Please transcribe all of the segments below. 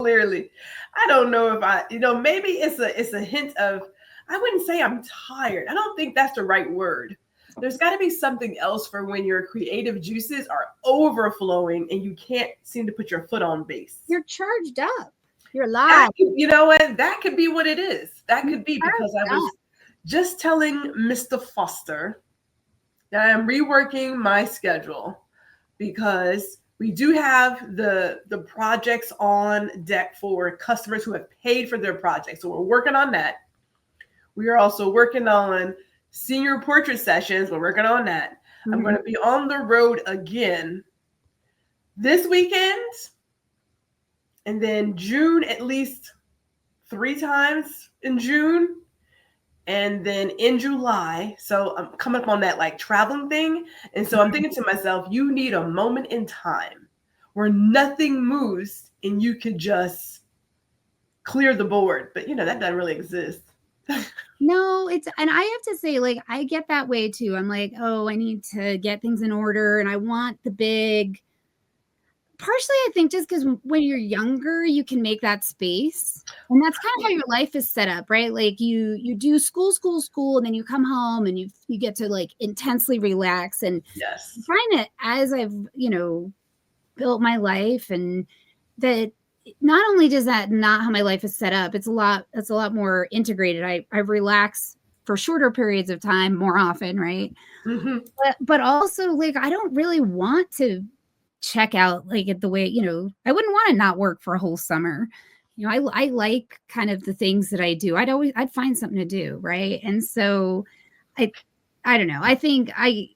clearly. I don't know if maybe it's a hint of, I wouldn't say I'm tired. I don't think that's the right word. There's got to be something else for when your creative juices are overflowing and you can't seem to put your foot on base. You're charged up. You're alive. You know what? That could be what it is. That could be because I was just telling Mr. Foster that I'm reworking my schedule because we do have the projects on deck for customers who have paid for their projects. So we're working on that. We are also working on senior portrait sessions. We're working on that. Mm-hmm. I'm going to be on the road again this weekend. And then June, at least 3 times in June. And then in July. So I'm coming up on that like traveling thing. And so I'm thinking to myself, you need a moment in time where nothing moves and you could just clear the board. But that doesn't really exist. No, and I have to say, like, I get that way too. I'm like, oh, I need to get things in order and I want the big. Partially, I think just because when you're younger, you can make that space. And that's kind of how your life is set up, right? Like you do school, and then you come home and you get to like intensely relax. And yes, I find that as I've, built my life, and that not only does that not how my life is set up, it's a lot more integrated. I relax for shorter periods of time more often, right? Mm-hmm. But also, like, I don't really want to check out like at the way, I wouldn't want to not work for a whole summer. I like kind of the things that I do. I'd find something to do, right? And so I don't know. I think I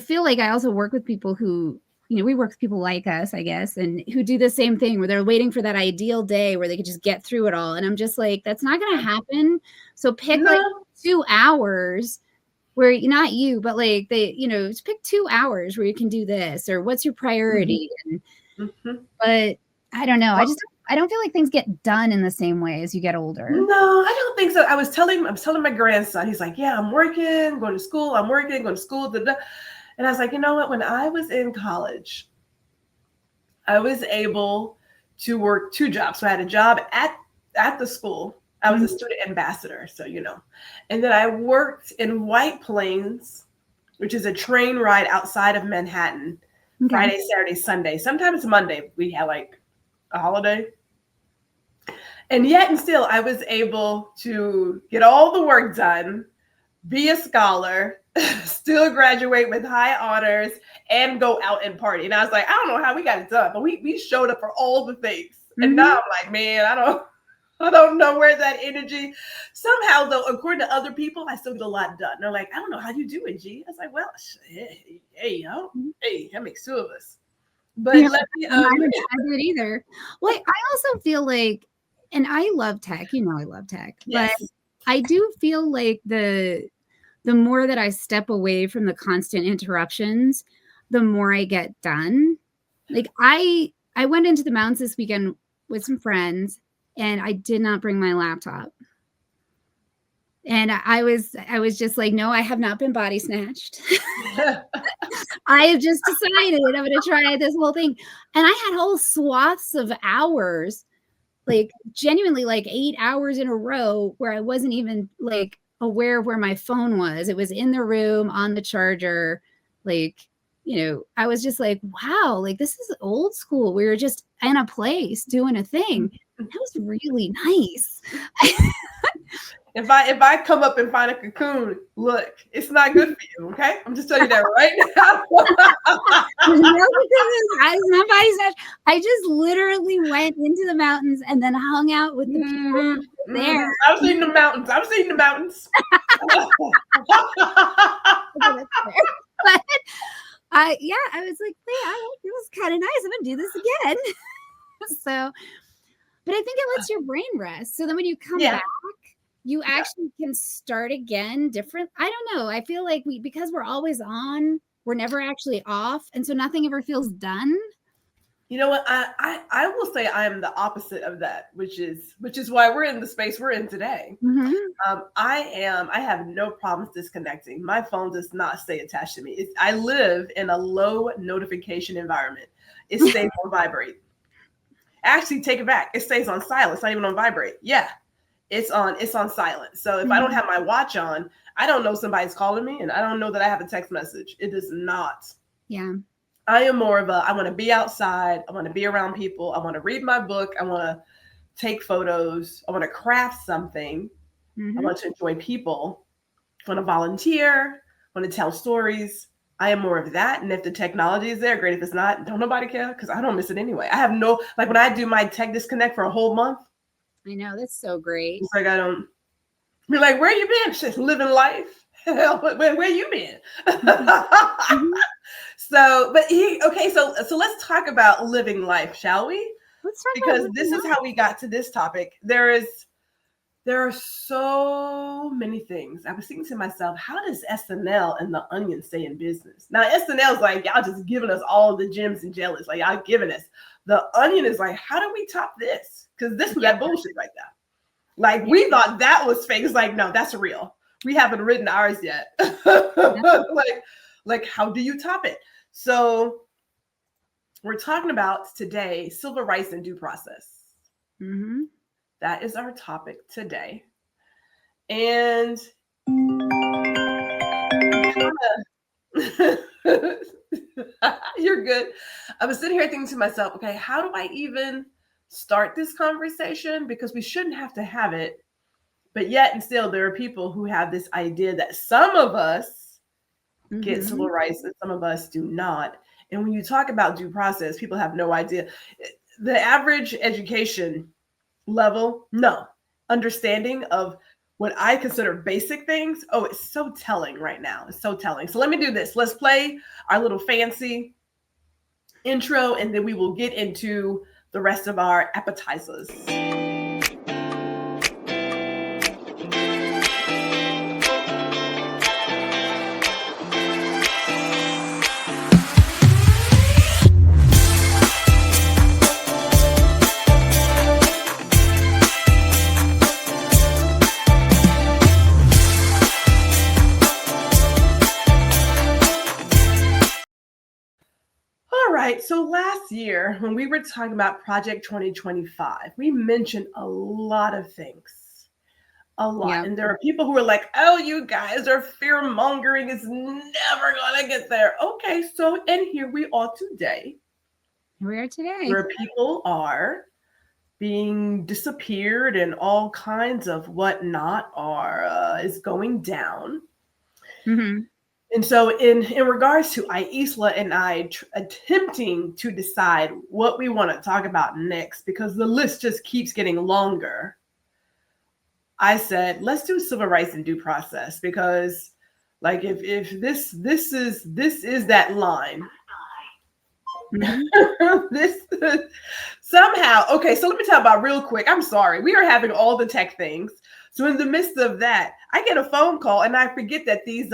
feel like I also work with people who, we work with people like us, I guess, and who do the same thing where they're waiting for that ideal day where they could just get through it all. And I'm just like, that's not going to happen. So pick like 2 hours where not you, but like just pick 2 hours where you can do this, or what's your priority. Mm-hmm. But I don't know. I don't feel like things get done in the same way as you get older. No, I don't think so. I was telling my grandson, he's like, yeah, I'm working, going to school. I'm working, going to school. Blah, blah. And I was like, you know what? When I was in college, I was able to work 2 jobs. So I had a job at the school. I was a student ambassador, so and then I worked in White Plains, which is a train ride outside of Manhattan, Friday, Saturday, Sunday. Sometimes Monday we had like a holiday. And yet and still I was able to get all the work done, be a scholar, still graduate with high honors, and go out and party. And I was like, I don't know how we got it done, but we showed up for all the things. Mm-hmm. And now I'm like, man, I don't know where that energy. Somehow, though, according to other people, I still get a lot done. They're like, I don't know how you do it, G. I was like, well, hey, that makes 2 of us. But let me. I don't do it either. Well, I also feel like, and I love tech. I love tech, yes. But I do feel like the more that I step away from the constant interruptions, the more I get done. Like I went into the mountains this weekend with some friends. And I did not bring my laptop. And I was just like, no, I have not been body snatched. I have just decided I'm going to try this whole thing. And I had whole swaths of hours, like genuinely like 8 hours in a row where I wasn't even like aware of where my phone was. It was in the room on the charger. Like, I was just like, wow, like this is old school. We were just in a place doing a thing. That was really nice. If I come up and find a cocoon, look, it's not good for you, okay? I'm just telling you that right now. I just literally went into the mountains and then hung out with the people there. I've seen the mountains. But I was like, hey, it was kind of nice. I'm gonna do this again. So, but I think it lets your brain rest. So then when you come back, you actually can start again different. I don't know. I feel like because we're always on, we're never actually off. And so nothing ever feels done. You know what? I will say I am the opposite of that, which is why we're in the space we're in today. Mm-hmm. I have no problems disconnecting. My phone does not stay attached to me. I live in a low notification environment. It stays on vibrate. Actually, take it back. It stays on silent. It's not even on vibrate. Yeah, it's on silent. So if I don't have my watch on, I don't know somebody's calling me, and I don't know that I have a text message. It is not. Yeah. I am more of I want to be outside. I want to be around people. I want to read my book. I want to take photos. I want to craft something. I want to enjoy people. I want to volunteer. I want to tell stories. I am more of that. And if the technology is there, great. If it's not, don't nobody care, because I don't miss it anyway. I have no, like when I do my tech disconnect for a whole month. I know, that's so great. It's like I don't, you're like, where you been? Just living life. Where you been? So, but so let's talk about living life, shall we? Let's talk because this is how we got to this topic. There are so many things. I was thinking to myself, how does SNL and The Onion stay in business? Now, SNL's like, y'all just giving us all the gems and jellies. Like, y'all giving us. The Onion is like, how do we top this? Because this was that bullshit right now. Like, we thought that was fake. It's like, no, that's real. We haven't written ours yet. like, how do you top it? So we're talking about today, civil rights and due process. That is our topic today. And you're good. I was sitting here thinking to myself, okay, how do I even start this conversation? Because we shouldn't have to have it. But yet and still, there are people who have this idea that some of us get civil rights and some of us do not. And when you talk about due process, people have no idea. The average education level, no. Understanding of what I consider basic things, oh, it's so telling right now. It's so telling. So let me do this. Let's play our little fancy intro, and then we will get into the rest of our appetizers. So last year, when we were talking about Project 2025, we mentioned a lot of things, a lot. Yeah. And there are people who are like, oh, you guys are fear mongering. It's never going to get there. Okay, so, and here we are today. Where people are being disappeared and all kinds of whatnot is going down. And so in regards to Aicila and I attempting to decide what we want to talk about next, because the list just keeps getting longer, I said, let's do civil rights and due process, because like if this is that line. This somehow, okay, so let me tell you about real quick. I'm sorry. We are having all the tech things. So in the midst of that, I get a phone call and I forget that these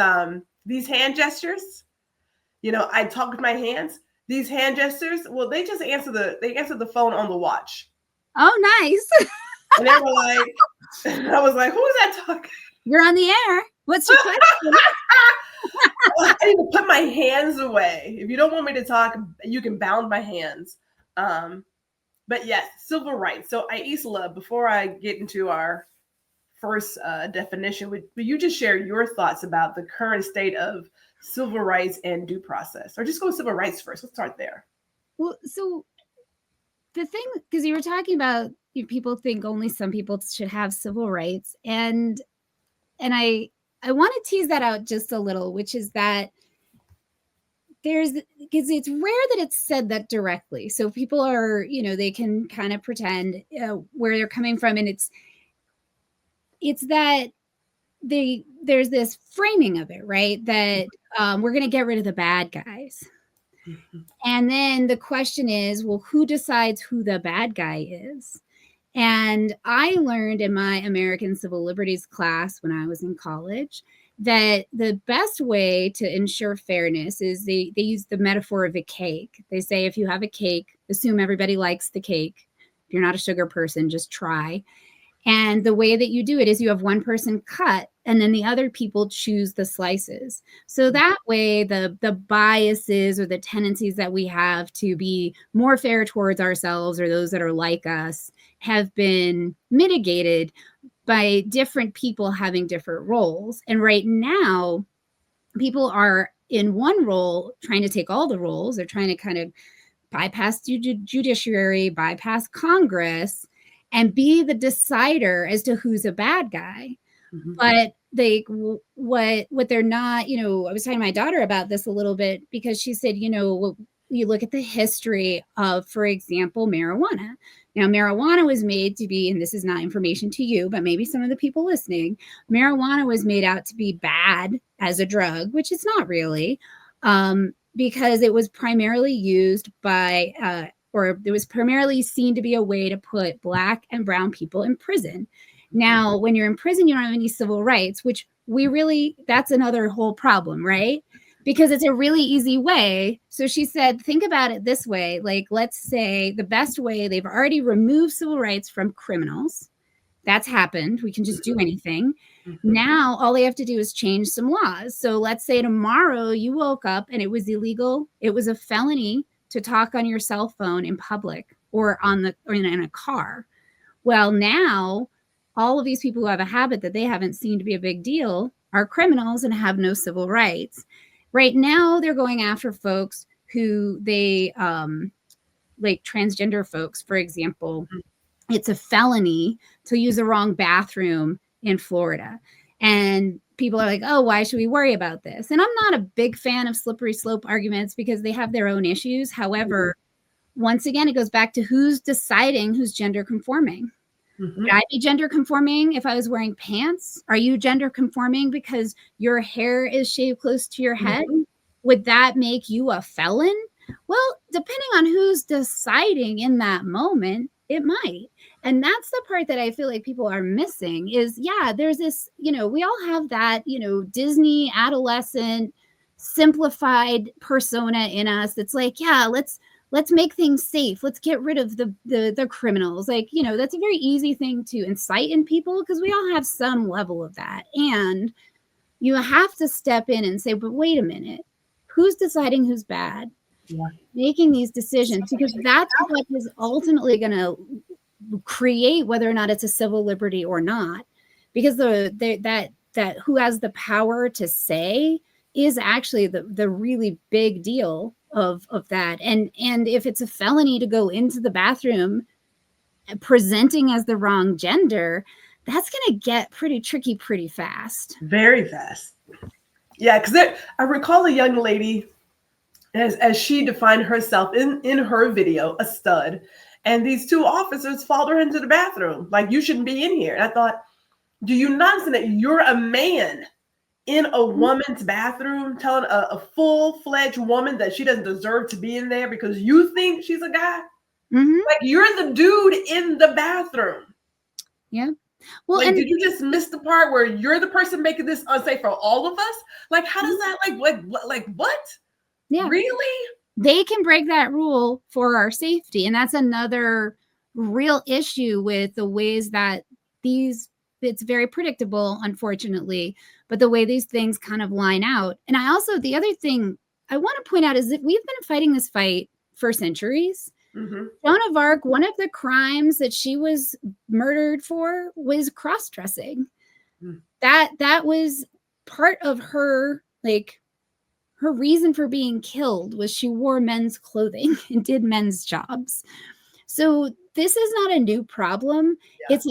hand gestures, I talk with my hands. These hand gestures, well, they just answer the phone on the watch. Oh, nice. And they were like, I was like, who is that talking? You're on the air. What's your question? I need to put my hands away. If you don't want me to talk, you can bound my hands. But yes, civil rights. So Aicila, before I get into our first definition, would you just share your thoughts about the current state of civil rights and due process? Or just go with civil rights first. Let's start there. Well, so the thing, because you were talking about people think only some people should have civil rights. And I want to tease that out just a little, which is that because it's rare that it's said that directly. So people are, they can kind of pretend where they're coming from. And it's that there's this framing of it, right? That we're going to get rid of the bad guys. And then the question is, well, who decides who the bad guy is? And I learned in my American Civil Liberties class when I was in college that the best way to ensure fairness is they use the metaphor of a cake. They say, if you have a cake, assume everybody likes the cake. If you're not a sugar person, just try. And the way that you do it is you have one person cut and then the other people choose the slices. So that way the biases or the tendencies that we have to be more fair towards ourselves or those that are like us have been mitigated by different people having different roles. And right now, people are in one role trying to take all the roles. They're trying to kind of bypass judiciary, bypass Congress, and be the decider as to who's a bad guy. Mm-hmm. But what they're not, I was talking to my daughter about this a little bit because she said, you look at the history of, for example, marijuana. Now, marijuana was made to be, and this is not information to you, but maybe some of the people listening, marijuana was made out to be bad as a drug, which it's not really, because it was primarily used by, or it was primarily seen to be a way to put Black and brown people in prison. Now, when you're in prison, you don't have any civil rights, which that's another whole problem, right? Because it's a really easy way. So she said, think about it this way. Like, let's say the best way, they've already removed civil rights from criminals. That's happened. We can just do anything. Mm-hmm. Now, all they have to do is change some laws. So let's say tomorrow you woke up and it was illegal. It was a felony to talk on your cell phone in public or in a car. Well, now all of these people who have a habit that they haven't seen to be a big deal are criminals and have no civil rights. Right now, they're going after folks who they, like transgender folks, for example. It's a felony to use the wrong bathroom in Florida. And people are like, oh, why should we worry about this? And I'm not a big fan of slippery slope arguments because they have their own issues. However, once again, it goes back to who's deciding who's gender conforming. Mm-hmm. Would I be gender conforming if I was wearing pants? Are you gender conforming because your hair is shaved close to your head? Mm-hmm. Would that make you a felon? Well, depending on who's deciding in that moment, it might. And that's the part that I feel like people are missing is, there's this, we all have that, Disney adolescent simplified persona in us that's like, let's make things safe. Let's get rid of the criminals. Like, that's a very easy thing to incite in people because we all have some level of that. And you have to step in and say, but wait a minute, who's deciding who's bad? Yeah. Making these decisions, because that's what is ultimately going to create whether or not it's a civil liberty or not. Because that who has the power to say is actually the really big deal of that. And if it's a felony to go into the bathroom presenting as the wrong gender, that's going to get pretty tricky pretty fast. Very fast. Yeah, because I recall a young lady, as she defined herself in her video, a stud, and these two officers followed her into the bathroom. Like, you shouldn't be in here. And I thought, do you not understand that you're a man in a woman's bathroom telling a full-fledged woman that she doesn't deserve to be in there because you think she's a guy? Mm-hmm. Like, you're the dude in the bathroom. Yeah. Well, like, did you just miss the part where you're the person making this unsafe for all of us? Like, how does that, like what? Yeah. Really? They can break that rule for our safety. And that's another real issue with the ways that it's very predictable, unfortunately, but the way these things kind of line out. And the other thing I want to point out is that we've been fighting this fight for centuries. Mm-hmm. Joan of Arc, one of the crimes that she was murdered for was cross-dressing. Mm. That was part of her, her reason for being killed was she wore men's clothing and did men's jobs. So this is not a new problem. Yeah. It's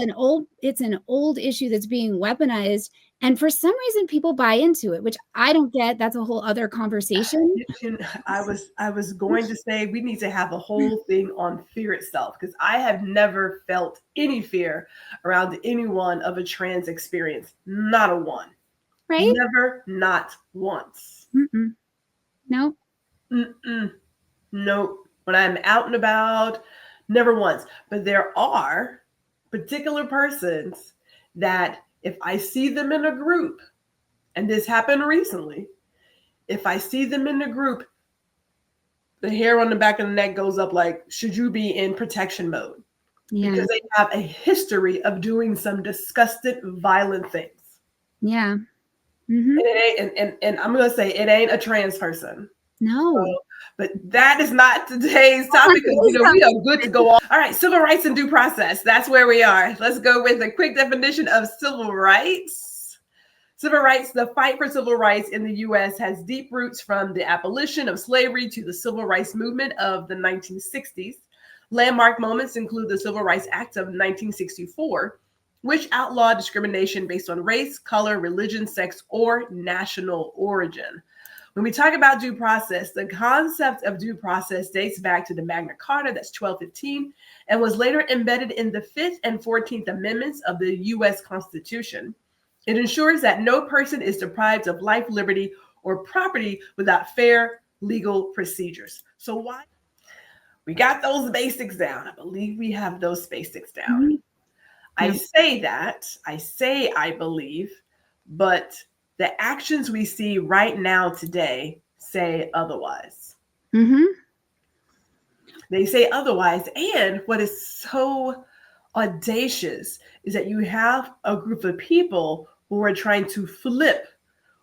an old issue that's being weaponized. And for some reason, people buy into it, which I don't get. That's a whole other conversation. I was going to say we need to have a whole thing on fear itself, because I have never felt any fear around anyone of a trans experience. Not a one. Right? Never, not once. Mm-mm. No. Mm-mm. Nope. When I'm out and about, never once. But there are particular persons that if I see them in a group, and this happened recently, if I see them in the group, the hair on the back of the neck goes up like, should you be in protection mode? because they have a history of doing some disgusted, violent things. Yeah. Mm-hmm. And I'm going to say it ain't a trans person. No. So, but that is not today's topic, because we are good to go on. All right, civil rights and due process. That's where we are. Let's go with a quick definition of civil rights. Civil rights, the fight for civil rights in the U.S. has deep roots from the abolition of slavery to the civil rights movement of the 1960s. Landmark moments include the Civil Rights Act of 1964, which outlawed discrimination based on race, color, religion, sex, or national origin. When we talk about due process, the concept of due process dates back to the Magna Carta, that's 1215, and was later embedded in the 5th and 14th Amendments of the U.S. Constitution. It ensures that no person is deprived of life, liberty, or property without fair legal procedures. So why? We got those basics down. I believe we have those basics down. Mm-hmm. I say I believe, but the actions we see right now today say otherwise. Mm-hmm. They say otherwise. And what is so audacious is that you have a group of people who are trying to flip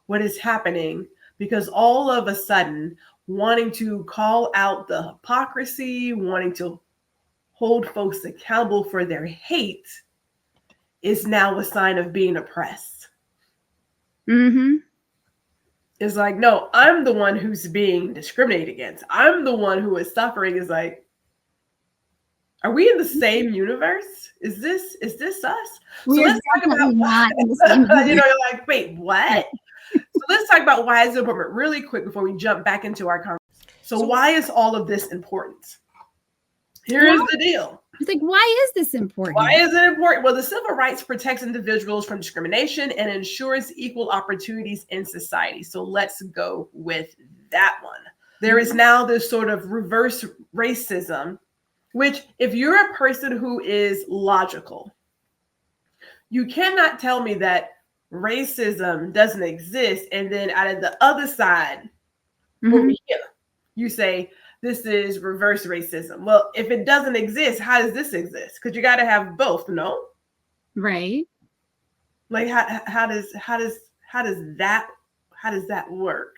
what is happening, because all of a sudden, wanting to call out the hypocrisy, wanting to hold folks accountable for their hate is now a sign of being oppressed. Mm-hmm. It's like, no, I'm the one who's being discriminated against. I'm the one who is suffering. Is like, are we in the same universe? Is this us? So let's talk about not in the same universe. You're like, wait, what? So let's talk about why it's important really quick before we jump back into our conversation. So why is all of this important? Here's the deal. It's like, why is this important? Why is it important? Well, the civil rights protects individuals from discrimination and ensures equal opportunities in society. So let's go with that one. There is now this sort of reverse racism, which if you're a person who is logical, you cannot tell me that racism doesn't exist, and then out of the other side, over here, you say this is reverse racism. Well, if it doesn't exist, how does this exist? Because you got to have both, no? Right. Like how does that work? How does that work?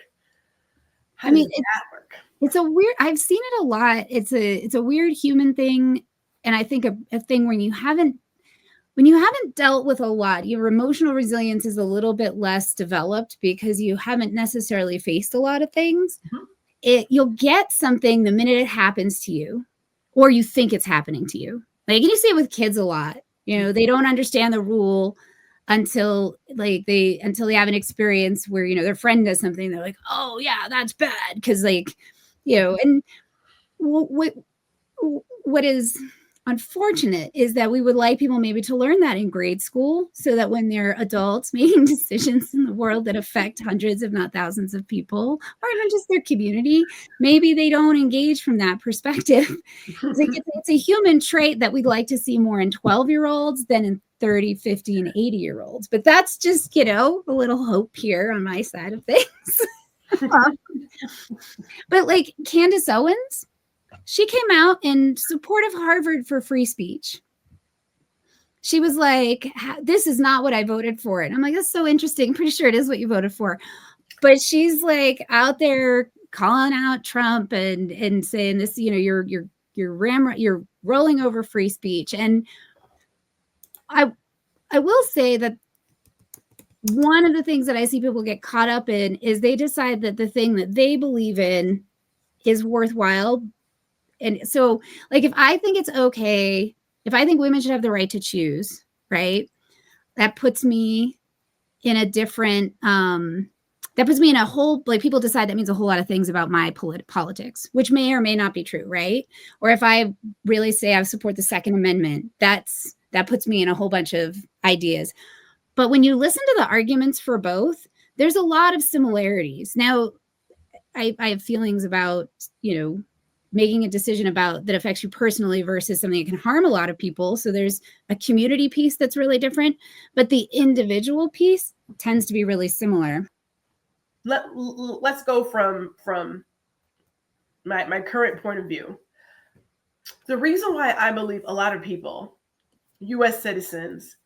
It's a weird. I've seen it a lot. It's a weird human thing, and I think a thing when you haven't dealt with a lot, your emotional resilience is a little bit less developed because you haven't necessarily faced a lot of things. Mm-hmm. You'll get something the minute it happens to you, or you think it's happening to you. Like, you see it with kids a lot. They don't understand the rule until they have an experience where, their friend does something. They're like, oh yeah, that's bad. Cause and what is unfortunate is that we would like people maybe to learn that in grade school, so that when they're adults making decisions in the world that affect hundreds, if not thousands of people, or even just their community, maybe they don't engage from that perspective. It's a human trait that we'd like to see more in 12-year-olds than in 30, 50, and 80-year-olds. But that's just, a little hope here on my side of things. But like Candace Owens, she came out in support of Harvard for free speech. She was like, this is not what I voted for. And I'm like, that's so interesting. I'm pretty sure it is what you voted for. But she's like out there calling out Trump and saying this, you're rolling over free speech. And I will say that one of the things that I see people get caught up in is they decide that the thing that they believe in is worthwhile. And so, like, if I think it's okay, if I think women should have the right to choose, right, that puts me in a different, that puts me in a whole, like, people decide that means a whole lot of things about my politics, which may or may not be true, right? Or if I really say I support the Second Amendment, that puts me in a whole bunch of ideas. But when you listen to the arguments for both, there's a lot of similarities. Now, I have feelings about, making a decision about that affects you personally versus something that can harm a lot of people. So there's a community piece that's really different, but the individual piece tends to be really similar. Let's go from my current point of view. The reason why I believe a lot of people, US citizens,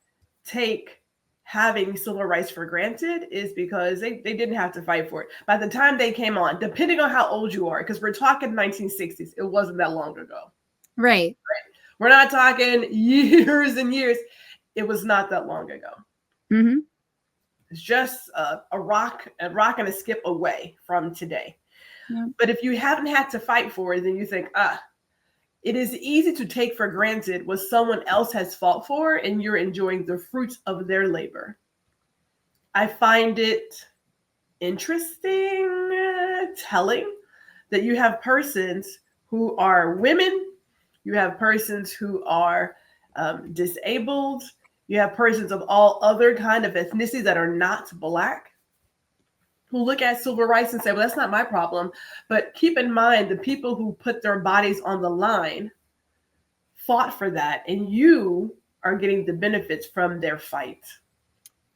take having civil rights for granted is because they didn't have to fight for it. By the time they came on, depending on how old you are, because we're talking 1960s, it wasn't that long ago. Right. We're not talking years and years. It was not that long ago. Mm-hmm. It's just a rock and a skip away from today. Yeah. But if you haven't had to fight for it, then you think, it is easy to take for granted what someone else has fought for, and you're enjoying the fruits of their labor. I find it interesting, telling that you have persons who are women, you have persons who are disabled, you have persons of all other kind of ethnicities that are not Black, who look at civil rights and say, well, that's not my problem. But keep in mind, the people who put their bodies on the line fought for that, and you are getting the benefits from their fight.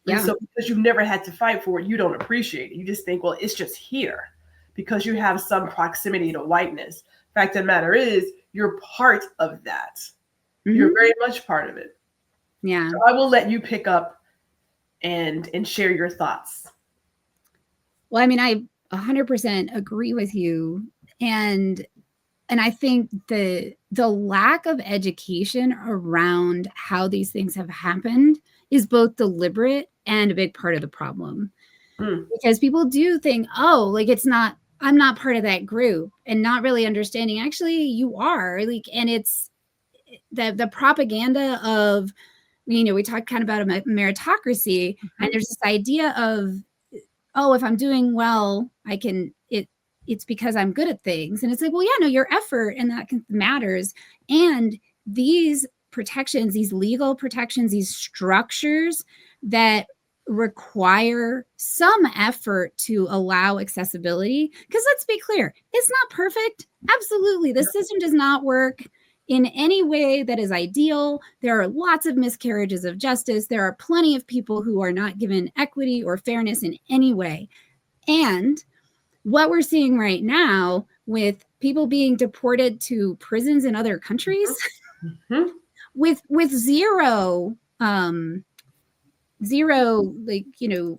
Yeah. And so because you've never had to fight for it, you don't appreciate it. You just think, well, it's just here because you have some proximity to whiteness. Fact of the matter is, you're part of that. Mm-hmm. You're very much part of it. Yeah. So I will let you pick up and share your thoughts. Well, I mean, I 100% agree with you. And I think the lack of education around how these things have happened is both deliberate and a big part of the problem. Because people do think, oh, like I'm not part of that group, and not really understanding actually you are, like, and it's the propaganda of, we talked kind of about a meritocracy, and there's this idea of, oh, if I'm doing well, it's because I'm good at things. And it's like, well, yeah, no, your effort and that matters. And these protections, these legal protections, these structures that require some effort to allow accessibility. Because let's be clear, it's not perfect. Absolutely. The system does not work in any way that is ideal. There are lots of miscarriages of justice. There are plenty of people who are not given equity or fairness in any way. And what we're seeing right now with people being deported to prisons in other countries with zero like,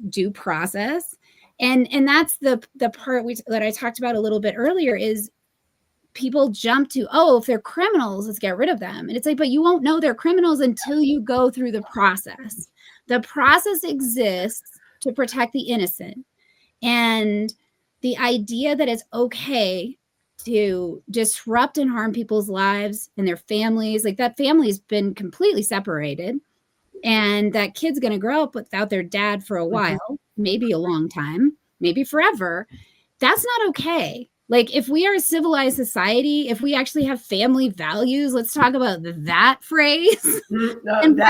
due process. And that's the part that I talked about a little bit earlier, is people jump to, oh, if they're criminals, let's get rid of them. And it's like, but you won't know they're criminals until you go through the process. The process exists to protect the innocent. And the idea that it's okay to disrupt and harm people's lives and their families, like that family's been completely separated, and that kid's going to grow up without their dad for a while, maybe a long time, maybe forever. That's not okay. Like, if we are a civilized society, if we actually have family values, let's talk about that phrase. And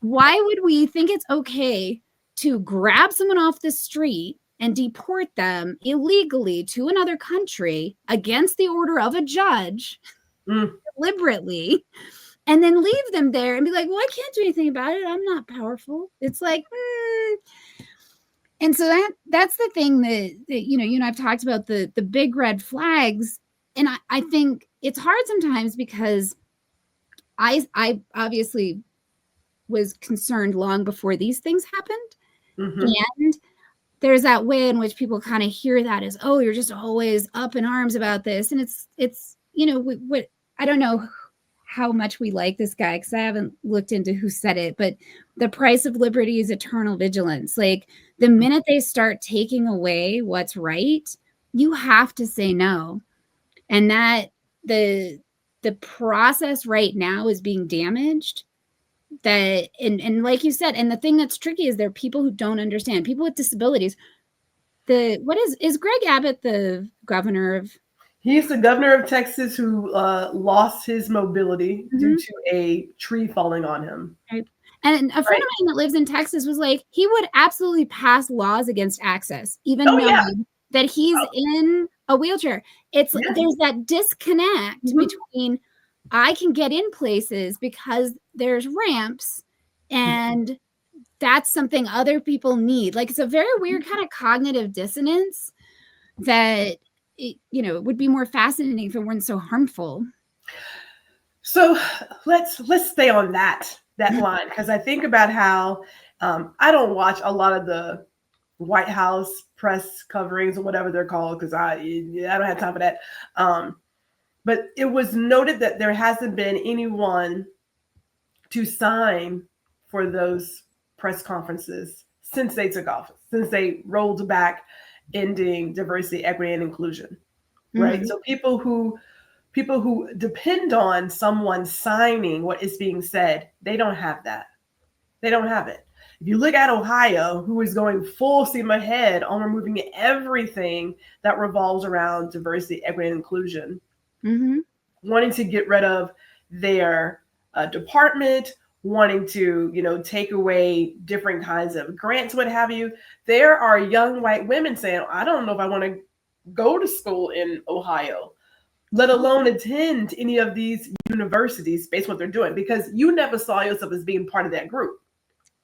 why would we think it's okay to grab someone off the street and deport them illegally to another country against the order of a judge deliberately, and then leave them there and be like, well, I can't do anything about it. I'm not powerful. It's like, And so that's the thing that you and I've talked about, the big red flags. And I think it's hard sometimes because I obviously was concerned long before these things happened. And there's that way in which people kind of hear that as, oh, you're just always up in arms about this. And it's what I don't know how much we like this guy, because I haven't looked into who said it, but the price of liberty is eternal vigilance. Like, the minute they start taking away what's right, you have to say no. And that the process right now is being damaged. That and like you said, and the thing that's tricky is there are people who don't understand, people with disabilities. Is Greg Abbott the governor of? He's the governor of Texas who lost his mobility due to a tree falling on him. Right. And a friend of mine that lives in Texas was like, he would absolutely pass laws against access, even knowing that he's in a wheelchair. It's there's that disconnect between, I can get in places because there's ramps, and that's something other people need. Like, it's a very weird kind of cognitive dissonance that it would be more fascinating if it weren't so harmful. So let's stay on that line, because I think about how I don't watch a lot of the White House press coverings or whatever they're called, because I don't have time for that. But it was noted that there hasn't been anyone to sign for those press conferences since they took office, since they rolled back ending diversity, equity, and inclusion. Right. Mhm. So people who depend on someone signing what is being said, they don't have that. They don't have it. If you look at Ohio, who is going full steam ahead on removing everything that revolves around diversity, equity, and inclusion, Mhm. wanting to get rid of their department, wanting to, take away different kinds of grants, what have you. There are young white women saying, I don't know if I want to go to school in Ohio, let alone attend any of these universities based on what they're doing, because you never saw yourself as being part of that group.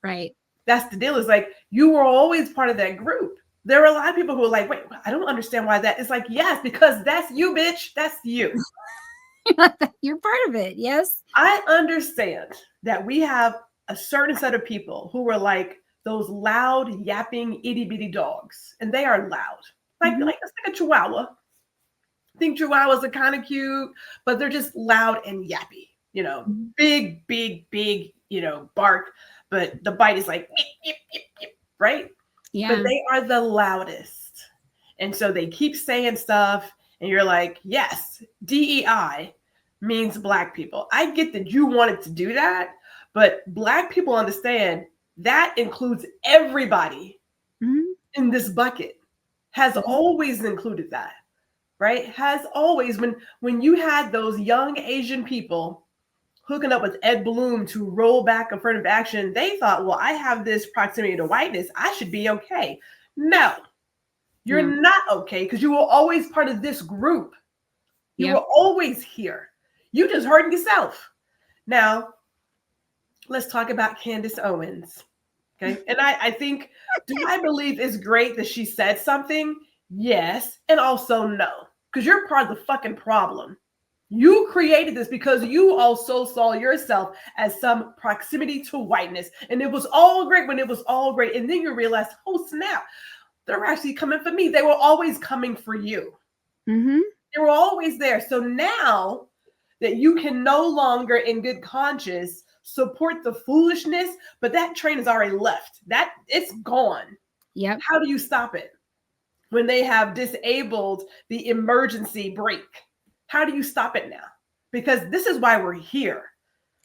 Right. That's the deal. Is like, you were always part of that group. There are a lot of people who are like, wait, I don't understand why that. It's like, yes, because that's you, bitch. That's you. You're part of it. Yes. I understand that we have a certain set of people who are like those loud, yapping, itty bitty dogs, and they are loud. Like, Mhm. let's take a Chihuahua. I think Chihuahuas are kind of cute, but they're just loud and yappy. Mhm. Big, big, big, bark, but the bite is like, yip, yip, yip, yip, right? But Yeah. they are the loudest. And so they keep saying stuff, and you're like, yes, DEI means Black people. I get that you wanted to do that, but Black people understand that includes everybody Mhm. in this bucket, has always included that, right? Has always, when you had those young Asian people hooking up with Ed Bloom to roll back affirmative action, they thought, well, I have this proximity to whiteness, I should be okay. No, you're No. not okay, because you were always part of this group. You Yep. were always here. You just hurting yourself. Now, let's talk about Candace Owens. Okay. And I think, do I believe it's great that she said something? Yes. And also no. Because you're part of the fucking problem. You created this because you also saw yourself as some proximity to whiteness. And it was all great when it was all great. And then you realize, oh snap, they're actually coming for me. They were always coming for you. Mhm. They were always there. So now that you can no longer, in good conscience, support the foolishness, but that train has already left. That it's gone. Yep. How do you stop it when they have disabled the emergency brake? How do you stop it now? Because this is why we're here.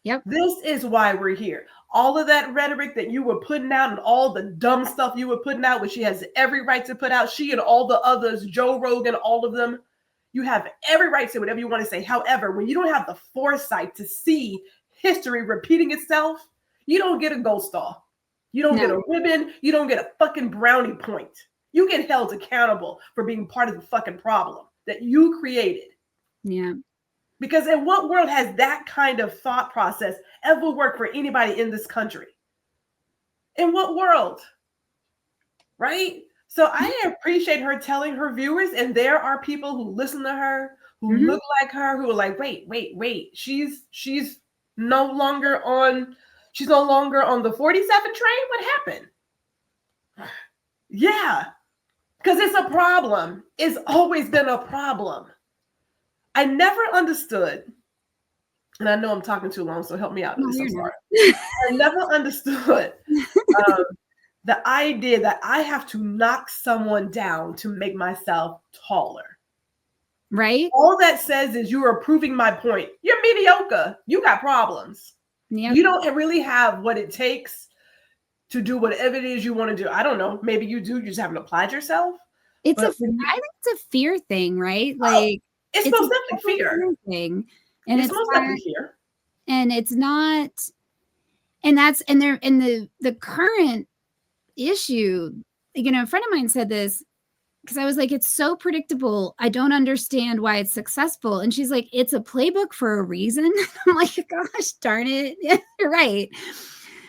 Yep. This is why we're here. All of that rhetoric that you were putting out and all the dumb stuff you were putting out, which she has every right to put out, she and all the others, Joe Rogan, all of them, you have every right to say whatever you want to say. However, when you don't have the foresight to see history repeating itself, you don't get a gold star. You don't get No. a ribbon. You don't get a fucking brownie point. You get held accountable for being part of the fucking problem that you created. Yeah. Because in what world has that kind of thought process ever worked for anybody in this country? In what world? Right? So I appreciate her telling her viewers, and there are people who listen to her, who Mhm. look like her, who are like, wait. She's no longer on, she's no longer on the 47 train. What happened? Yeah, because it's a problem. It's always been a problem. I never understood, and I know I'm talking too long, so help me out on No, this. I'm you're sorry. not. I never understood um, the idea that I have to knock someone down to make myself taller. Right? All that says is you are proving my point. You're mediocre. You got problems. Yep. You don't really have what it takes to do whatever it is you want to do. I don't know. Maybe you do. You just haven't applied yourself. It's a But when you, I think it's a fear thing, right? oh, Like, it's it's a most definitely total fear. fear thing. And It's it's most not definitely fear. and it's not and that's and there and the current issue, a friend of mine said this because I was like, it's so predictable. I don't understand why it's successful. And she's like, it's a playbook for a reason. I'm like, gosh darn it. Yeah, you're right.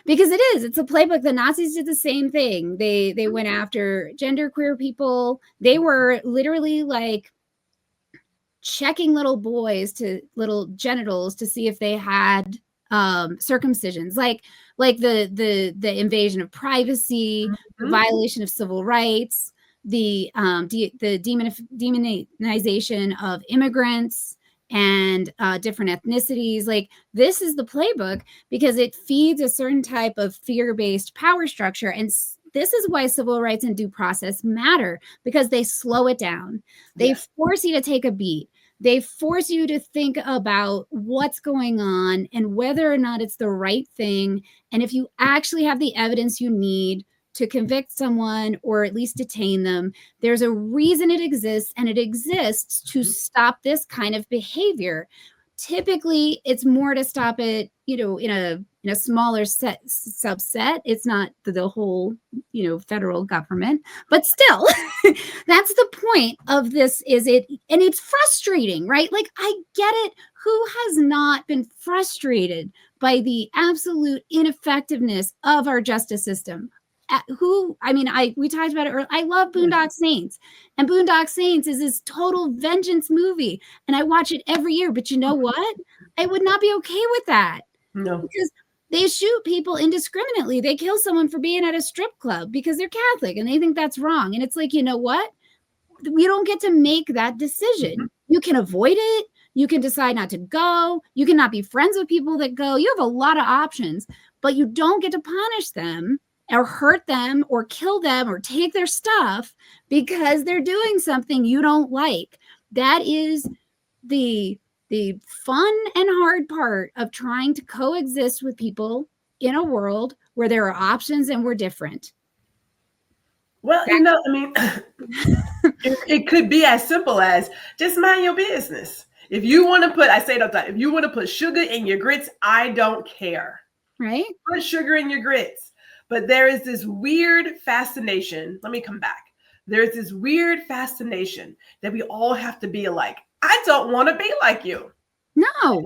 Because it is. It's a playbook. The Nazis did the same thing. They went after genderqueer people. They were literally like checking little boys to little genitals to see if they had circumcisions, like the invasion of privacy, the violation of civil rights, the demonization of immigrants and different ethnicities. Like, this is the playbook because it feeds a certain type of fear-based power structure. And this is why civil rights and due process matter, because they slow it down. They force you to take a beat. They force you to think about what's going on and whether or not it's the right thing. And if you actually have the evidence you need to convict someone or at least detain them, there's a reason it exists, and it exists to stop this kind of behavior. Typically, it's more to stop it, in a smaller subset. It's not the whole, federal government, but still, that's the point of this. And it's frustrating, right? Like, I get it. Who has not been frustrated by the absolute ineffectiveness of our justice system? We talked about it earlier. I love Boondock Saints, and Boondock Saints is this total vengeance movie, and I watch it every year. But you know what? I would not be okay with that. No, because they shoot people indiscriminately. They kill someone for being at a strip club because they're Catholic and they think that's wrong. And it's like, you know what? We don't get to make that decision. You can avoid it. You can decide not to go. You cannot be friends with people that go. You have a lot of options, but you don't get to punish them or hurt them or kill them or take their stuff because they're doing something you don't like. That is the fun and hard part of trying to coexist with people in a world where there are options and we're different. Well, it could be as simple as just mind your business. If you want to put, I say it all the time, if you want to put sugar in your grits, I don't care. Right? Put sugar in your grits. But there is this weird fascination. Let me come back. There's this weird fascination that we all have to be alike. I don't want to be like you. No.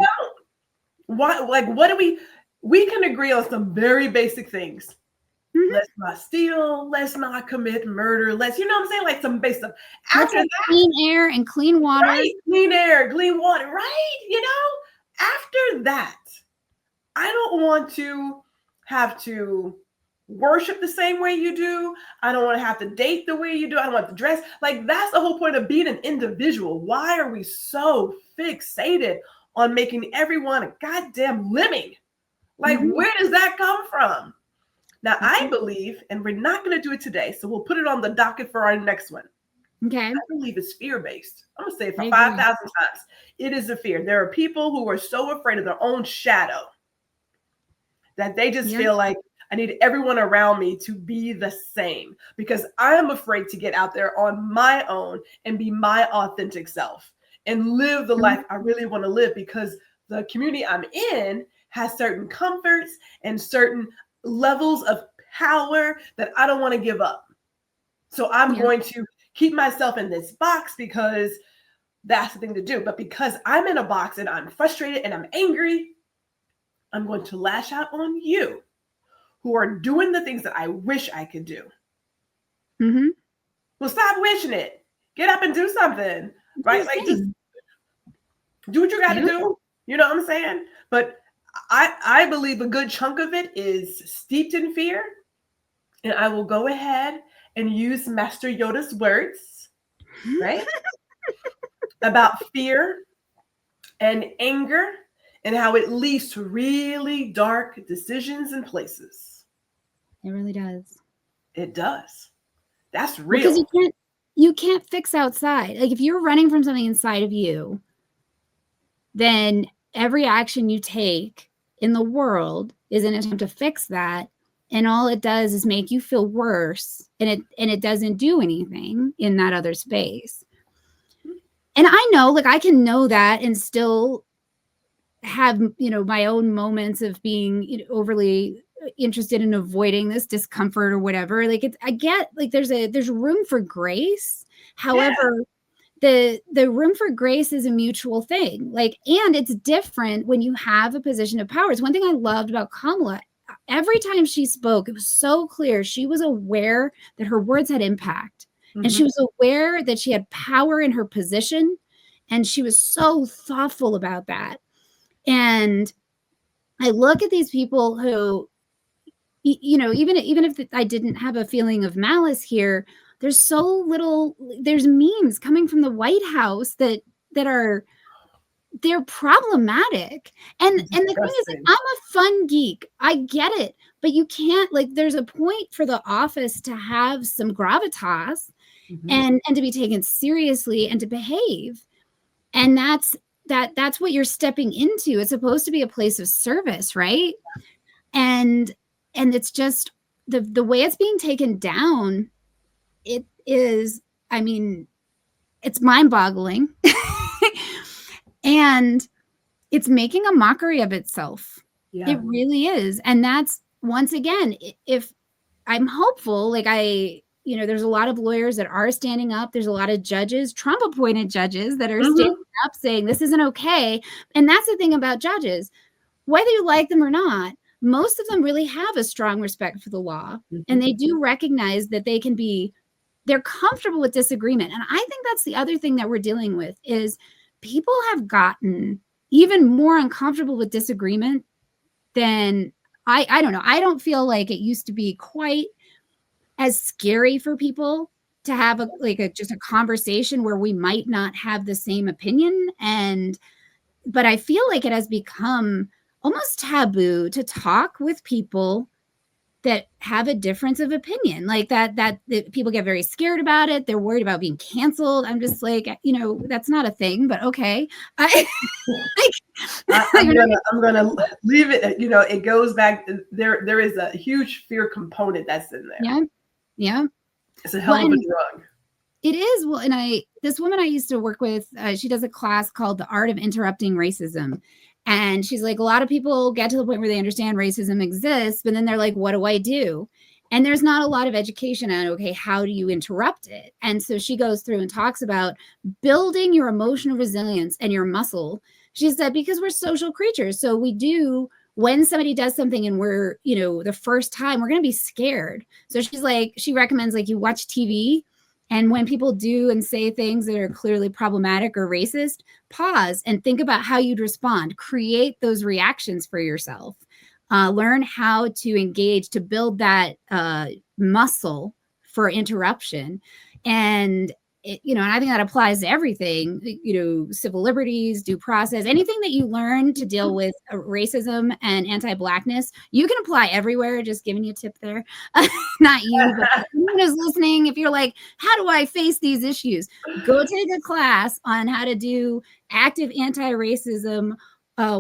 What do we can agree on some very basic things. Let's not steal. Let's not commit murder. Let's, you know what I'm saying? Like some basic stuff. After that, clean air and clean water. Right? Clean air, clean water, right? After that, I don't want to have to worship the same way you do. I don't want to have to date the way you do. I don't want to dress. Like, that's the whole point of being an individual. Why are we so fixated on making everyone a goddamn lemming? Like, where does that come from? Now, I believe, and we're not going to do it today, so we'll put it on the docket for our next one. Okay. I believe it's fear-based. I'm going to say it for 5,000 times. It is a fear. There are people who are so afraid of their own shadow that they just feel like, I need everyone around me to be the same because I'm afraid to get out there on my own and be my authentic self and live the life I really want to live, because the community I'm in has certain comforts and certain levels of power that I don't want to give up. So I'm going to keep myself in this box because that's the thing to do. But because I'm in a box and I'm frustrated and I'm angry, I'm going to lash out on you who are doing the things that I wish I could do. Well, stop wishing it. Get up and do something, right? Like, just do what you got to do. You know what I'm saying? But I believe a good chunk of it is steeped in fear. And I will go ahead and use Master Yoda's words, right? About fear and anger and how it leads to really dark decisions and places. It really does. It does. That's real. Because you can't fix outside. Like, if you're running from something inside of you, then every action you take in the world is an attempt to fix that. And all it does is make you feel worse. And it doesn't do anything in that other space. And I know, like, I can know that and still have, my own moments of being overly interested in avoiding this discomfort or whatever. Like, I get, like, there's room for grace. However, the room for grace is a mutual thing. Like, and it's different when you have a position of power. It's one thing I loved about Kamala. Every time she spoke, it was so clear. She was aware that her words had impact. And she was aware that she had power in her position. And she was so thoughtful about that. And I look at these people who, you know, even if I didn't have a feeling of malice here, there's so little, there's memes coming from the White House that are, they're problematic. And the thing is, like, I'm a fun geek. I get it. But you can't, like, there's a point for the office to have some gravitas and to be taken seriously and to behave. And that's what you're stepping into. It's supposed to be a place of service, right? And it's just the way it's being taken down, it is, I mean, it's mind-boggling. And it's making a mockery of itself. Yeah. It really is. And that's, once again, if I'm hopeful, like you know, there's a lot of lawyers that are standing up. There's a lot of judges, Trump appointed judges, that are standing up saying this isn't okay. And that's the thing about judges, whether you like them or not, most of them really have a strong respect for the law. And they do recognize that they're comfortable with disagreement. And I think that's the other thing that we're dealing with, is people have gotten even more uncomfortable with disagreement than I don't know. I don't feel like it used to be quite as scary for people to have just a conversation where we might not have the same opinion. But I feel like it has become almost taboo to talk with people that have a difference of opinion, like that people get very scared about it. They're worried about being canceled. I'm just like, you know, that's not a thing, but okay. I'm gonna leave it. You know, it goes back. There is a huge fear component that's in there. Yeah. It's a hell of a drug. It is. Well, and this woman I used to work with, she does a class called The Art of Interrupting Racism. And she's like, a lot of people get to the point where they understand racism exists, but then they're like, what do I do? And there's not a lot of education on, okay, how do you interrupt it? And so she goes through and talks about building your emotional resilience and your muscle. She said, because we're social creatures. So we do, when somebody does something and we're, you know, the first time, we're going to be scared. So she's like, she recommends, like, you watch TV, and when people do and say things that are clearly problematic or racist, pause and think about how you'd respond. Create those reactions for yourself. Learn how to engage, to build that muscle for interruption. And you know, and I think that applies to everything, you know, civil liberties, due process, anything that you learn to deal with racism and anti-Blackness, you can apply everywhere. Just giving you a tip there. Not you, but anyone who's listening, if you're like, how do I face these issues? Go take a class on how to do active anti-racism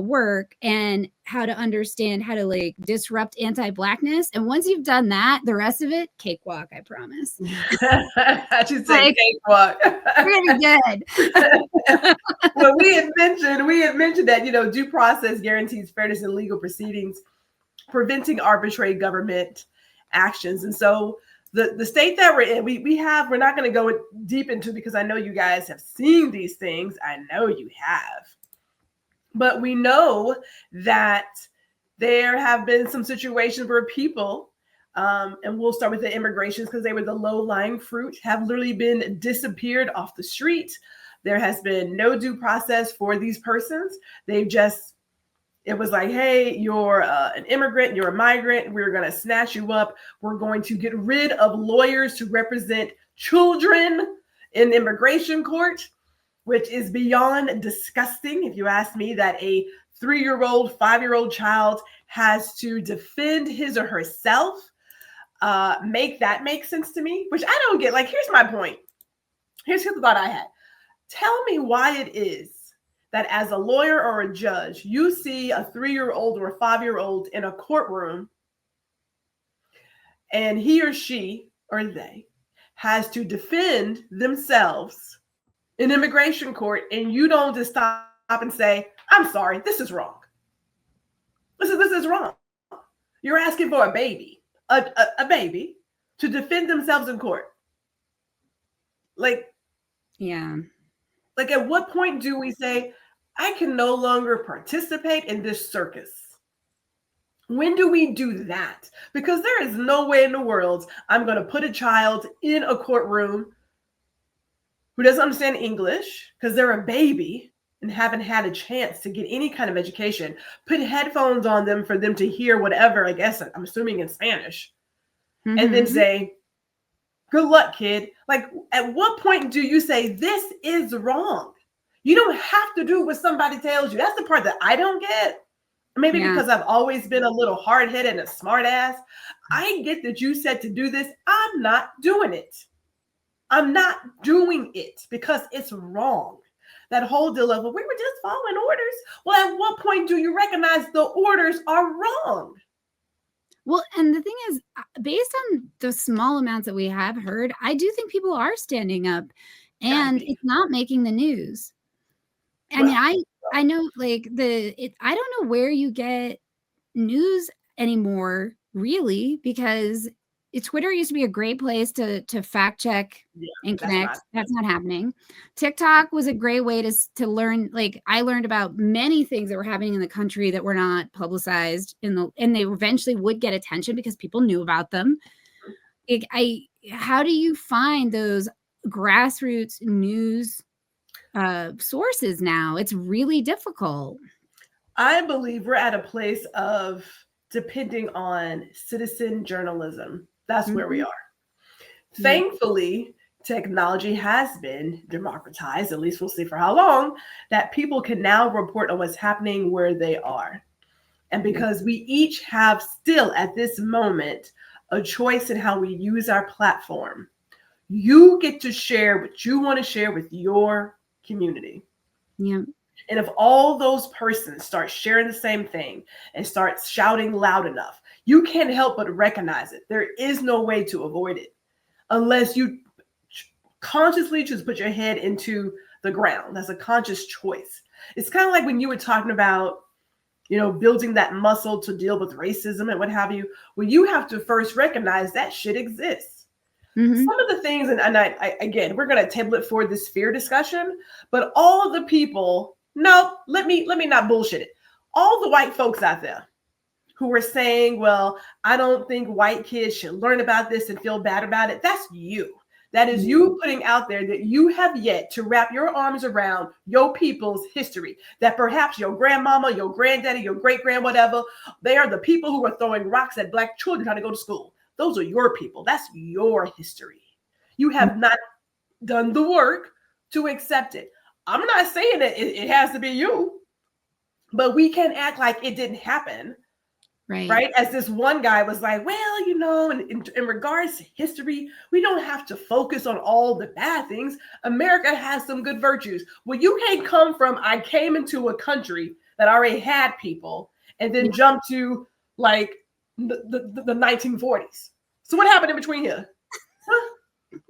work and how to understand how to, like, disrupt anti-Blackness. And once you've done that, the rest of it, cakewalk, I promise. I should say cakewalk. We're gonna be good. Well, we had mentioned that, you know, due process guarantees fairness in legal proceedings, preventing arbitrary government actions. And so the state that we're in, we're not going to go deep into, because I know you guys have seen these things. I know you have. But we know that there have been some situations where people, and we'll start with the immigrations because they were the low-lying fruit, have literally been disappeared off the street. There has been no due process for these persons. It was like, hey, you're an immigrant, you're a migrant, we're going to snatch you up. We're going to get rid of lawyers to represent children in immigration court, which is beyond disgusting, if you ask me, that a 3-year-old, 5-year-old child has to defend his or herself. Make sense to me, which I don't get. Like, here's my point. Here's the thought I had. Tell me why it is that as a lawyer or a judge, you see a 3-year-old or a 5-year-old in a courtroom, and he or she or they has to defend themselves in immigration court, and you don't just stop and say, I'm sorry, this is wrong. This is wrong. You're asking for a baby, a baby to defend themselves in court. Like, yeah. Like, at what point do we say, I can no longer participate in this circus? When do we do that? Because there is no way in the world I'm going to put a child in a courtroom who doesn't understand English because they're a baby and haven't had a chance to get any kind of education, put headphones on them for them to hear whatever, I guess I'm assuming in Spanish, and then say, good luck, kid. Like, at what point do you say this is wrong? You don't have to do what somebody tells you. That's the part that I don't get. Maybe because I've always been a little hard-headed and a smart ass. I get that you said to do this. I'm not doing it. I'm not doing it because it's wrong. That whole deal of, well, we were just following orders. Well, at what point do you recognize the orders are wrong? Well, and the thing is, based on the small amounts that we have heard, I do think people are standing up, and it's not making the news. I mean, I know, like, I don't know where you get news anymore, really, because Twitter used to be a great place to fact check and connect. That's not happening. TikTok was a great way to learn. Like, I learned about many things that were happening in the country that were not publicized and they eventually would get attention because people knew about them. How do you find those grassroots news sources now? It's really difficult. I believe we're at a place of depending on citizen journalism. That's where we are. Thankfully, technology has been democratized, at least we'll see for how long, that people can now report on what's happening where they are. And because we each have still at this moment a choice in how we use our platform, you get to share what you want to share with your community. Yeah. And if all those persons start sharing the same thing and start shouting loud enough, you can't help but recognize it. There is no way to avoid it unless you consciously just put your head into the ground. That's a conscious choice. It's kind of like when you were talking about, building that muscle to deal with racism and what have you. Well, you have to first recognize that shit exists. Some of the things, and I again, we're going to table it for this fear discussion, but all of the people, no, let me not bullshit it. All the white folks out there who were saying, well, I don't think white kids should learn about this and feel bad about it. That's you. That is you putting out there that you have yet to wrap your arms around your people's history, that perhaps your grandmama, your granddaddy, your great-grand, whatever, they are the people who are throwing rocks at Black children trying to go to school. Those are your people. That's your history. You have not done the work to accept it. I'm not saying that it has to be you, but we can act like it didn't happen. Right? As this one guy was like, well, in regards to history, we don't have to focus on all the bad things. America has some good virtues. Well, you can't come from, I came into a country that already had people and then jump to like the 1940s. So what happened in between here?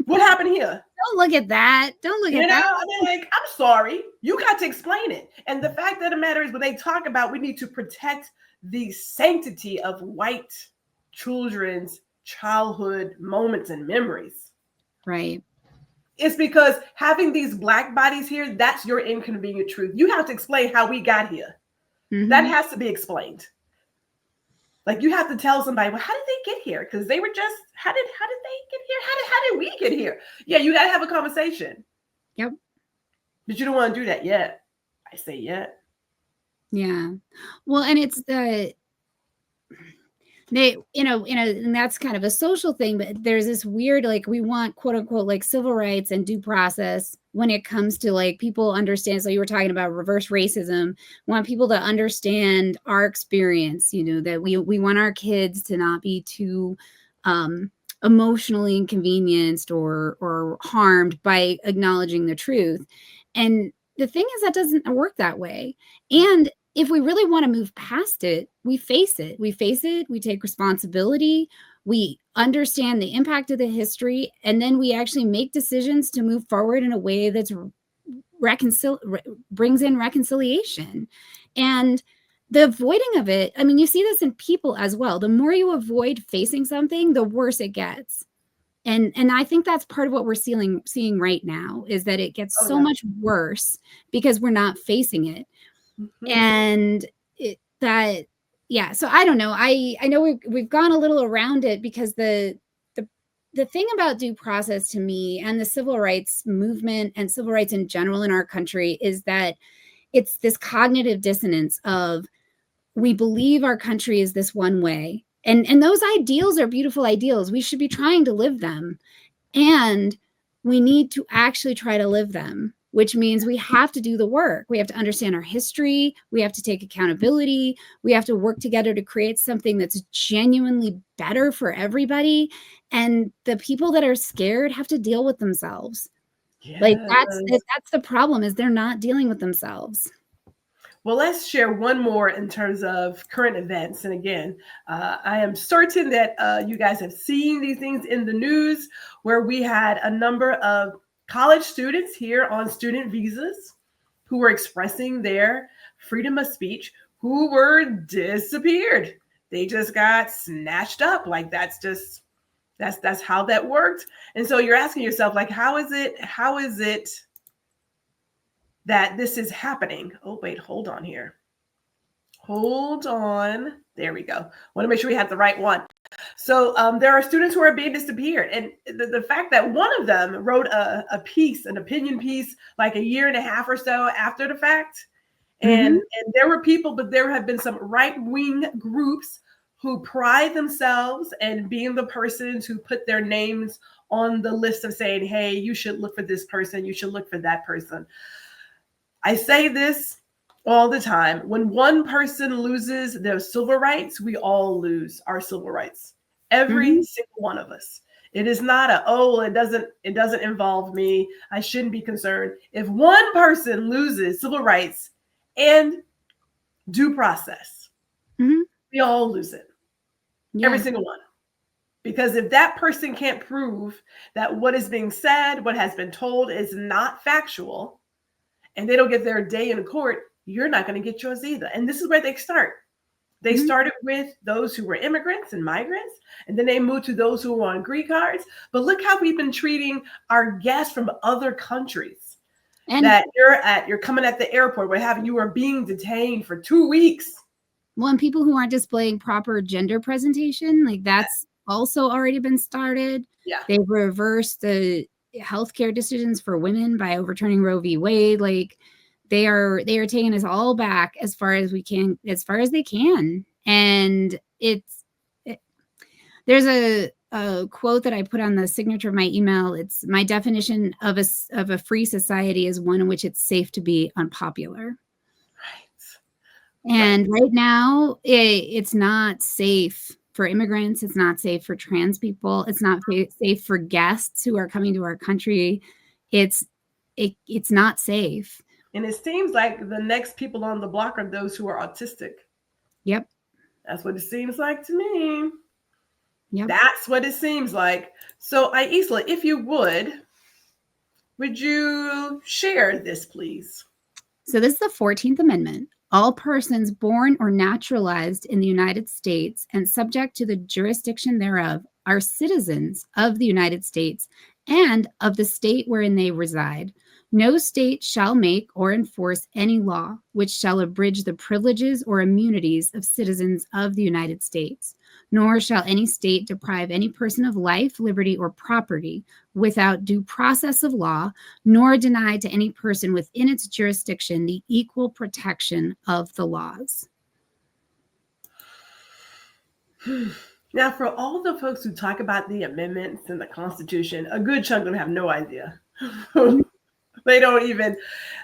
What happened here? Don't look at that. Don't look at that. I mean, like, I'm sorry. You got to explain it. And the fact of the matter is when they talk about we need to protect the sanctity of white children's childhood moments and memories. Right. It's because having these Black bodies here, that's your inconvenient truth. You have to explain how we got here. That has to be explained. Like, you have to tell somebody, well, how did they get here? Because they were just, how did they get here? How did we get here? Yeah, you got to have a conversation. Yep. But you don't want to do that yet. I say yet. Yeah. Well, and it's and that's kind of a social thing, but there's this weird, like, we want quote unquote like civil rights and due process when it comes to like people understand. So you were talking about reverse racism. We want people to understand our experience, that we want our kids to not be too emotionally inconvenienced or harmed by acknowledging the truth. And the thing is that doesn't work that way. And if we really want to move past it, we face it. We take responsibility. We understand the impact of the history, and then we actually make decisions to move forward in a way that's brings in reconciliation. And the avoiding of it, I mean, you see this in people as well. The more you avoid facing something, the worse it gets. And I think that's part of what we're seeing right now is that it gets so much worse because we're not facing it. And so I don't know. I know we've gone a little around it because the the thing about due process to me and the civil rights movement and civil rights in general in our country is that it's this cognitive dissonance of we believe our country is this one way. And those ideals are beautiful ideals. We should be trying to live them. And we need to actually try to live them, which means we have to do the work. We have to understand our history. We have to take accountability. We have to work together to create something that's genuinely better for everybody. And the people that are scared have to deal with themselves. Yes. Like that's the problem, is they're not dealing with themselves. Well, let's share one more in terms of current events. And again, I am certain that you guys have seen these things in the news where we had a number of college students here on student visas who were expressing their freedom of speech who were disappeared. They just got snatched up. Like that's how that worked. And so you're asking yourself, like, how is it that this is happening? Oh, wait, hold on here. Hold on. There we go. Want to make sure we have the right one. So there are students who are being disappeared. And the fact that one of them wrote an opinion piece, like a year and a half or so after the fact. And there were people, but there have been some right-wing groups who pride themselves in being the persons who put their names on the list of saying, hey, you should look for this person. You should look for that person. I say this all the time. When one person loses their civil rights, we all lose our civil rights. Every single one of us. It is not it doesn't involve me. I shouldn't be concerned. If one person loses civil rights and due process, we all lose it. Yeah. Every single one. Because if that person can't prove that what is being said, what has been told is not factual, and they don't get their day in court, you're not going to get yours either. And this is where they start. They started with those who were immigrants and migrants, and then they moved to those who were on green cards. But look how we've been treating our guests from other countries. And that you're coming at the airport, you are being detained for 2 weeks. Well, and people who aren't displaying proper gender presentation, like that's also already been started. Yeah. They've reversed the healthcare decisions for women by overturning Roe v. Wade. Like they are taking us all back as far as they can. And there's a quote that I put on the signature of my email. It's my definition of a free society is one in which it's safe to be unpopular. Right. And right now it's not safe for immigrants. It's not safe for trans people. It's not safe for guests who are coming to our country. It's not safe. And it seems like the next people on the block are those who are autistic. Yep. That's what it seems like to me. Yep. That's what it seems like. So, Aicila, if you would you share this, please? So this is the 14th Amendment. All persons born or naturalized in the United States and subject to the jurisdiction thereof are citizens of the United States and of the state wherein they reside. No state shall make or enforce any law which shall abridge the privileges or immunities of citizens of the United States, nor shall any state deprive any person of life, liberty, or property without due process of law, nor deny to any person within its jurisdiction the equal protection of the laws. Now, for all the folks who talk about the amendments and the Constitution, a good chunk of them have no idea. They don't even,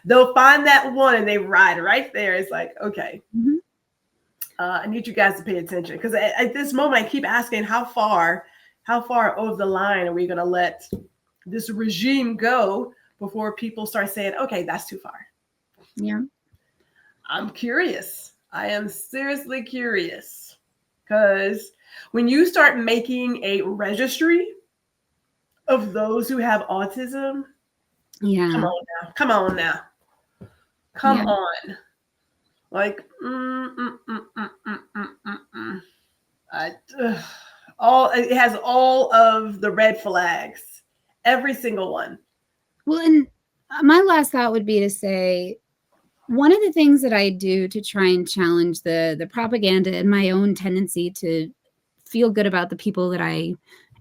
they'll find that one and they ride right there. It's like, okay, I need you guys to pay attention. Because at this moment, I keep asking how far over the line are we going to let this regime go before people start saying, okay, that's too far. Yeah. I'm curious. I am seriously curious. Because when you start making a registry of those who have autism, yeah, come on now. Like, it has all of the red flags, every single one. Well, and my last thought would be to say, one of the things that I do to try and challenge the propaganda and my own tendency to feel good about the people that I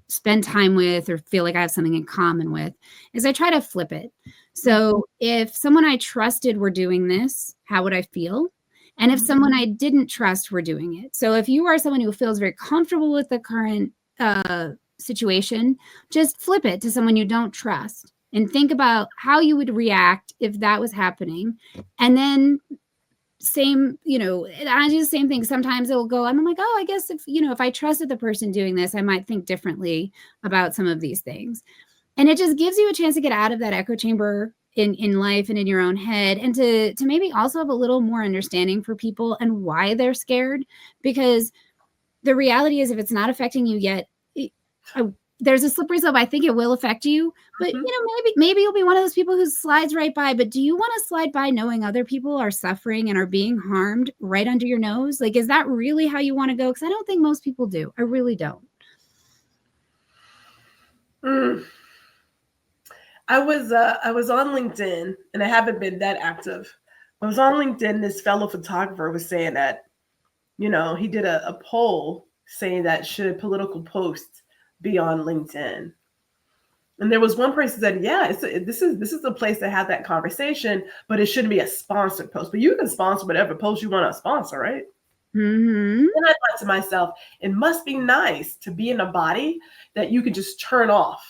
spend time with or feel like I have something in common with is I try to flip it. So if someone I trusted were doing this, how would I feel? And if someone I didn't trust were doing it. So if you are someone who feels very comfortable with the current situation, just flip it to someone you don't trust and think about how you would react if that was happening. And then same, I do the same thing. Sometimes it will go, I'm like, oh, I guess if I trusted the person doing this, I might think differently about some of these things. And it just gives you a chance to get out of that echo chamber in life and in your own head, and to maybe also have a little more understanding for people and why they're scared. Because the reality is, if it's not affecting you yet, there's a slippery slope. I think it will affect you, but maybe you'll be one of those people who slides right by. But do you want to slide by knowing other people are suffering and are being harmed right under your nose? Like, is that really how you want to go? Because I don't think most people do. I really don't. I was on LinkedIn, and I haven't been that active. I was on LinkedIn. This fellow photographer was saying that, he did a poll saying that should political posts be on LinkedIn. And there was one person that said, yeah, this is the place to have that conversation, but it shouldn't be a sponsored post. But you can sponsor whatever post you want to sponsor, right? Mm-hmm. And I thought to myself, it must be nice to be in a body that you can just turn off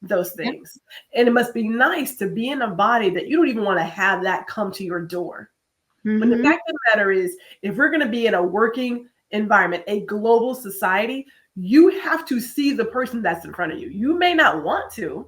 those things. Yep. And it must be nice to be in a body that you don't even want to have that come to your door. Mm-hmm. But the fact of the matter is, if we're going to be in a working environment, a global society, you have to see the person that's in front of you. You may not want to,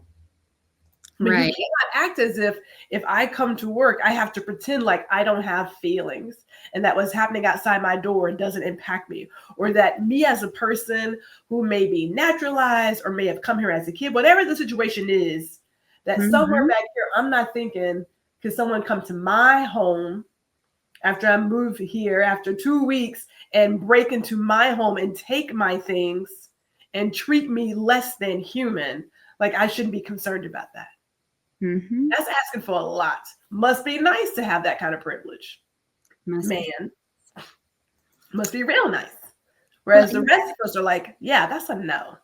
but right. You cannot act as if I come to work, I have to pretend like I don't have feelings and that what's happening outside my door doesn't impact me, or that me as a person who may be naturalized or may have come here as a kid, whatever the situation is, that somewhere back here, I'm not thinking, could someone come to my home after I move here after 2 weeks and break into my home and take my things and treat me less than human? Like, I shouldn't be concerned about that. Mm-hmm. That's asking for a lot. Must be nice to have that kind of privilege. Must be real nice. Whereas the rest of us are like, yeah, that's a no.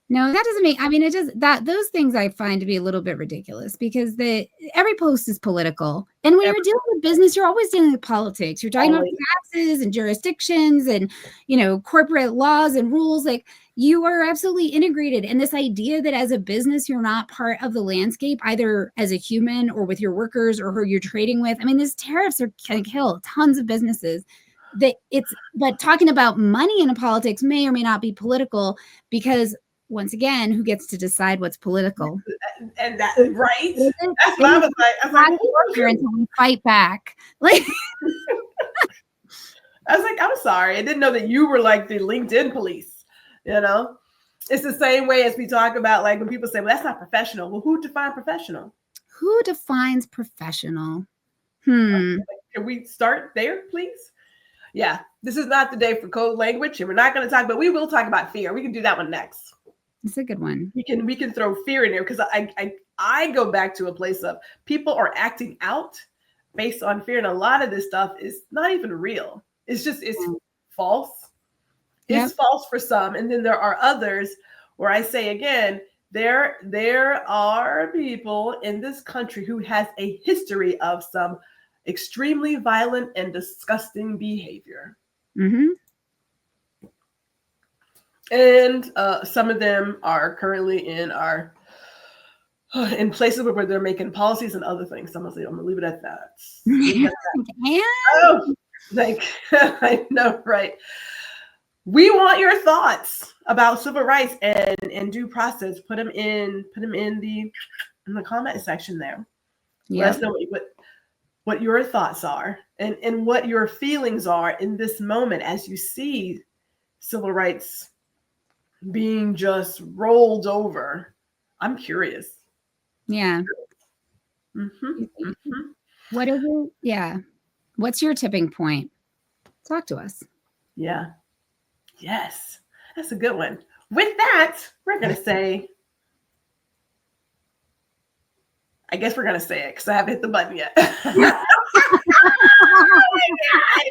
No, that doesn't mean, it just, those things I find to be a little bit ridiculous, because every post is political. And when you're dealing with business, you're always dealing with politics. You're talking about taxes and jurisdictions and, corporate laws and rules. Like, you are absolutely integrated. And this idea that as a business, you're not part of the landscape, either as a human or with your workers or who you're trading with. These tariffs can kill tons of businesses. But talking about money in politics may or may not be political, because once again, who gets to decide what's political? And that, right? That's what I was like. I was like, until we fight back. Like, I was like, I'm sorry. I didn't know that you were like the LinkedIn police. It's the same way as we talk about, like, when people say, well, that's not professional. Well, who defines professional? Who defines professional? Can we start there, please? Yeah, this is not the day for code language, and we're not going to talk, but we will talk about fear. We can do that one next. It's a good one. We can throw fear in there, because I go back to a place of people are acting out based on fear, and a lot of this stuff is not even real. It's false. It's false for some, and then there are others where I say again, there are people in this country who has a history of some extremely violent and disgusting behavior. Mm-hmm. And some of them are currently in places where they're making policies and other things. So I'm gonna leave it at that. I know, right? We want your thoughts about civil rights and due process. Put them in the comment section there. Let us know what your thoughts are and what your feelings are in this moment as you see civil rights being just rolled over. I'm curious. Yeah. Mm-hmm. Mm-hmm. What's your tipping point? Talk to us. Yeah. Yes. That's a good one. With that, we're going to say, I guess we're going to say it because I haven't hit the button yet. Oh my God.